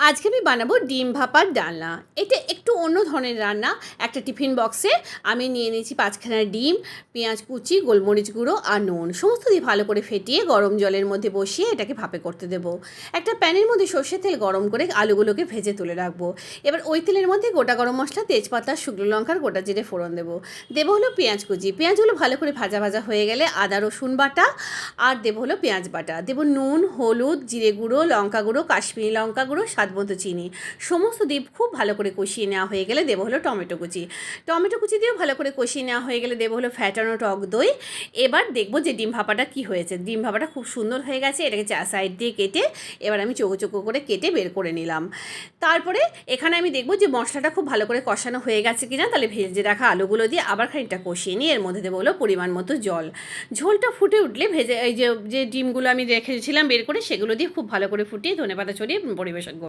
আজকে আমি বানাবো ডিম ভাপার ডালনা। এটা একটু অন্য ধরনের রান্না। একটা টিফিন বক্সে আমি নিয়ে নিয়েছি 5খানা ডিম, পেঁয়াজ কুচি, গোলমরিচ গুঁড়ো আর নুন সমস্ত দিয়ে ভালো করে ফেটিয়ে গরম জলের মধ্যে বসিয়ে এটাকে ভাপে করতে দেবো। একটা প্যানের মধ্যে সর্ষের তেল গরম করে আলুগুলোকে ভেজে তুলে রাখবো। এবার ওই তেলের মধ্যে গোটা গরম মশলা, তেজপাতা, শুকনো লঙ্কার গোটা জিরে ফোড়ন দেবো। দেবো হলো পেঁয়াজ কুচি। পেঁয়াজগুলো ভালো করে ভাজা ভাজা হয়ে গেলে আদা রসুন বাটা আর দেবো হলো পেঁয়াজ বাটা। দেবো নুন, হলুদ, জিরে গুঁড়ো, লঙ্কা গুঁড়ো, কাশ্মীরি লঙ্কা গুঁড়ো, স্বাদ মতো চিনি। সমস্ত দিয়ে খুব ভালো করে কষিয়ে নেওয়া হয়ে গেলে দেবো হলো টমেটো কুচি। টমেটো কুচি দিয়েও ভালো করে কষিয়ে নেওয়া হয়ে গেলে দেবো হলো ফ্যাটানো টক দই। এবার দেখবো যে ডিম ভাপাটা কী হয়েছে। ডিম ভাপাটা খুব সুন্দর হয়ে গেছে। এটাকে চার সাইড দিয়ে কেটে এবার আমি চৌকো চৌকো করে কেটে বের করে নিলাম। তারপরে এখানে আমি দেখবো যে মশলাটা খুব ভালো করে কষানো হয়ে গেছে কিনা, তাহলে ভেজে রাখা আলুগুলো দিয়ে আবার খানিকটা কষিয়ে নিয়ে এর মধ্যে দেবো হলো পরিমাণ মতো জল। ঝোলটা ফুটে উঠলে এই যে ডিমগুলো আমি রেখেছিলাম বের করে সেগুলো দিয়ে খুব ভালো করে ফুটিয়ে ধনেপাতা ছড়িয়ে পরিবেশন করব।